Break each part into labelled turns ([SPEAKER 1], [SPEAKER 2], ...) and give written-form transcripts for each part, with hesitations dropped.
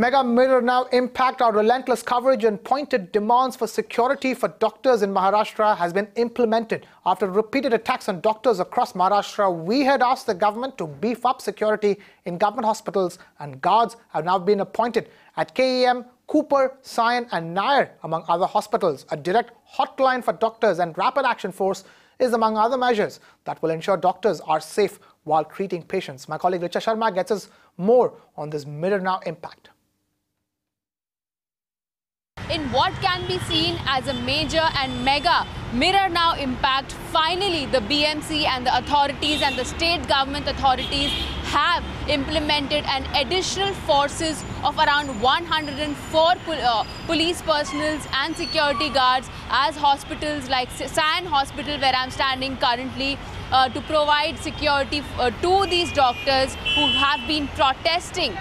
[SPEAKER 1] Mega Mirror Now Impact, our relentless coverage and pointed demands for security for doctors in Maharashtra has been implemented. After repeated attacks on doctors across Maharashtra, we had asked the government to beef up security in government hospitals, and guards have now been appointed at KEM, Cooper, Sion and Nair, among other hospitals. A direct hotline for doctors and rapid action force is among other measures that will ensure doctors are safe while treating patients. My colleague Richa Sharma gets us more on this Mirror Now Impact.
[SPEAKER 2] In what can be seen as a major and mega Mirror Now impact, finally the BMC and the authorities and the state government authorities have implemented an additional forces of around 104 police personnel and security guards as hospitals like Sion Hospital, where I'm standing currently, to provide security to these doctors who have been protesting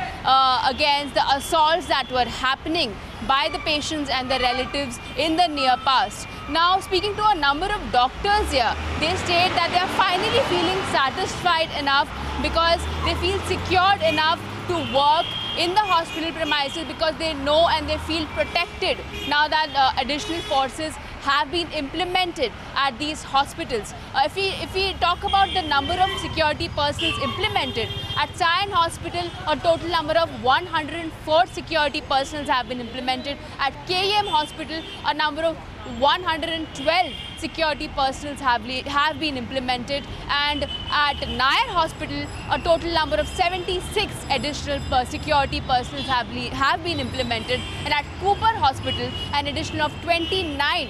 [SPEAKER 2] against the assaults that were happening by the patients and the relatives in the near past. Now, speaking to a number of doctors here, they state that they are finally feeling satisfied enough because they feel secured enough to work in the hospital premises because they know and they feel protected now that additional forces have been implemented at these hospitals. If we talk about the number of security personnel implemented, at Sion Hospital, a total number of 104 security personnel have been implemented. At KEM Hospital, a number of 112 security personnel have been implemented, and at Nair Hospital, a total number of 76 additional security personnel have been implemented, and at Cooper Hospital, an addition of 29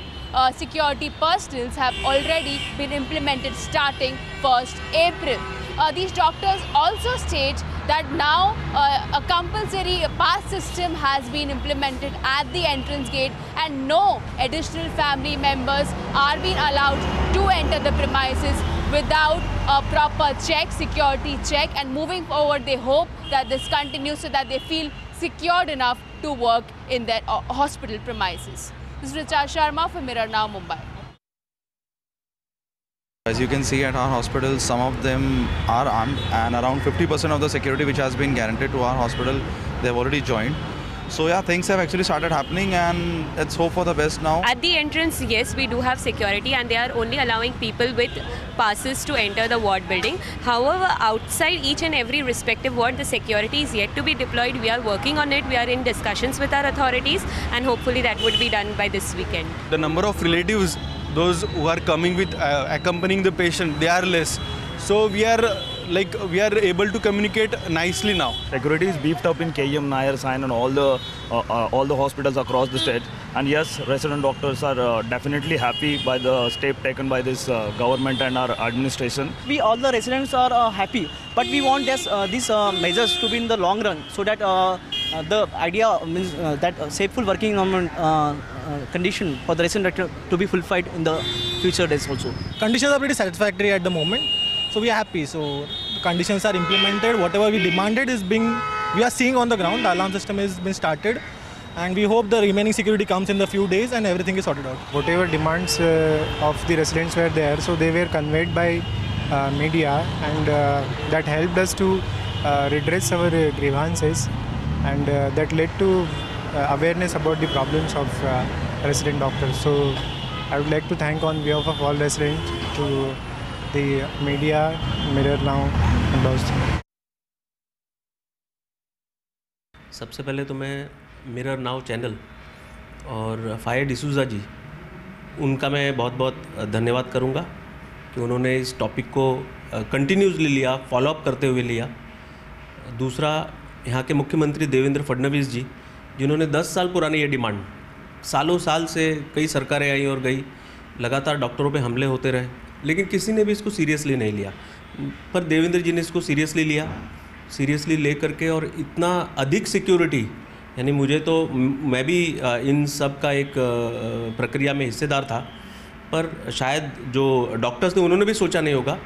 [SPEAKER 2] security personnel have already been implemented starting 1st April. These doctors also state that now a compulsory pass system has been implemented at the entrance gate, and no additional family members are being allowed to enter the premises without a proper security check. And moving forward, they hope that this continues so that they feel secured enough to work in their hospital premises. This is Richa Sharma for Mirror Now, Mumbai.
[SPEAKER 3] As you can see at our hospitals, some of them are armed, and around 50% of the security which has been guaranteed to our hospital, they have already joined. So yeah, things have actually started happening, and let's hope for the best now.
[SPEAKER 4] At the entrance, yes, we do have security, and they are only allowing people with passes to enter the ward building. However, outside each and every respective ward, the security is yet to be deployed. We are working on it. We are in discussions with our authorities, and hopefully that would be done by this weekend.
[SPEAKER 5] The number of relatives, those who are coming with accompanying the patient, they are less. So we are able to communicate nicely now.
[SPEAKER 6] Security is beefed up in KEM, Nair, Sion and all the hospitals across the state. And yes, resident doctors are definitely happy by the step taken by this government and our administration.
[SPEAKER 7] All the residents are happy, but we want these measures to be in the long run, so that the idea means that safely working condition for the resident to be fulfilled in the future days also.
[SPEAKER 8] Conditions are pretty satisfactory at the moment. So we are happy. So the conditions are implemented. Whatever we demanded we are seeing on the ground. The alarm system has been started, and we hope the remaining security comes in the few days and everything is sorted out.
[SPEAKER 9] Whatever demands of the residents were there, so they were conveyed by media, and that helped us to redress our grievances, and that led to awareness about the problems of resident doctors. So I would like to thank on behalf of all residents to the media, Mirror Now and those.
[SPEAKER 10] सबसे पहले तो मैं mirror now channel और fire D'Souza जी, उनका मैं बहुत बहुत धन्यवाद करूंगा कि उन्होंने इस टॉपिक को कंटिन्यूसली लिया, फॉलोअप करते हुए लिया। दूसरा, यहाँ के मुख्यमंत्री देवेंद्र फडणवीस जी, जिन्होंने 10 साल पुरानी ये डिमांड, सालों साल से कई सरकारें आई और गई, लगातार डॉक्टरों पे हमले होते रहे, लेकिन किसी ने भी इसको सीरियसली नहीं लिया। पर देवेंद्र जी ने इसको सीरियसली लिया, सीरियसली ले करके, और इतना अधिक सिक्योरिटी, यानी मुझे तो, मैं भी इन सब का एक प्रक्रिया में हिस्सेदार था, पर शायद जो डॉक्टर्स थे उन्होंने भी सोचा नहीं होगा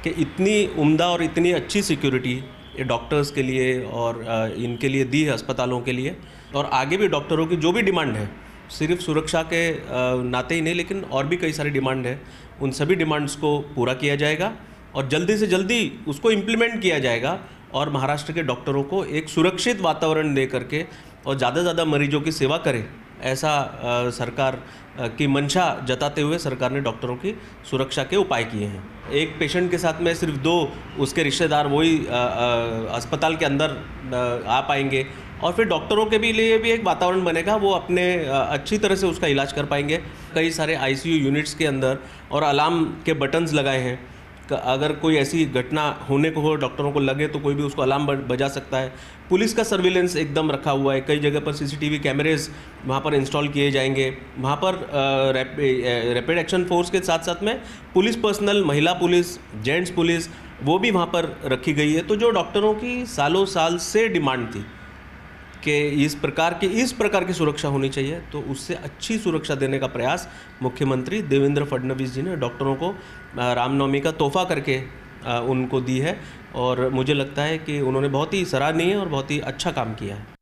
[SPEAKER 10] कि इतनी उम्दा और इतनी अच्छी सिक्योरिटी ये डॉक्टर्स के लिए और इनके लिए दी है, अस्पतालों के लिए। और आगे भी डॉक्टरों की जो भी डिमांड है, सिर्फ सुरक्षा के नाते ही नहीं, लेकिन और भी कई सारी डिमांड है, उन सभी डिमांड्स को पूरा किया जाएगा और जल्दी से जल्दी उसको इम्प्लीमेंट किया जाएगा और महाराष्ट्र के डॉक्टरों को एक सुरक्षित वातावरण दे करके और ज़्यादा से ज़्यादा मरीजों की सेवा करे, ऐसा सरकार की मंशा जताते हुए सरकार ने डॉक्टरों की सुरक्षा के उपाय किए हैं। एक पेशेंट के साथ में सिर्फ 2 उसके रिश्तेदार वही अस्पताल के अंदर आ पाएंगे और फिर डॉक्टरों के भी लिए भी एक वातावरण बनेगा, वो अपने अच्छी तरह से उसका इलाज कर पाएंगे। कई सारे ICU यूनिट्स के अंदर और अलार्म के बटन्स लगाए हैं, अगर कोई ऐसी घटना होने को हो, डॉक्टरों को लगे तो कोई भी उसको अलार्म बजा सकता है। पुलिस का सर्विलेंस एकदम रखा हुआ है, कई जगह पर CCTV कैमरेज वहाँ पर इंस्टॉल किए जाएंगे। वहाँ पर रैपिड एक्शन फोर्स के साथ साथ में पुलिस पर्सनल, महिला पुलिस, जेंट्स पुलिस वो भी वहाँ पर रखी गई है। तो जो डॉक्टरों की सालों साल से डिमांड थी कि इस प्रकार की सुरक्षा होनी चाहिए, तो उससे अच्छी सुरक्षा देने का प्रयास मुख्यमंत्री देवेंद्र फडणवीस जी ने डॉक्टरों को रामनवमी का तोहफा करके उनको दी है और मुझे लगता है कि उन्होंने बहुत ही सराहनीय और बहुत ही अच्छा काम किया है।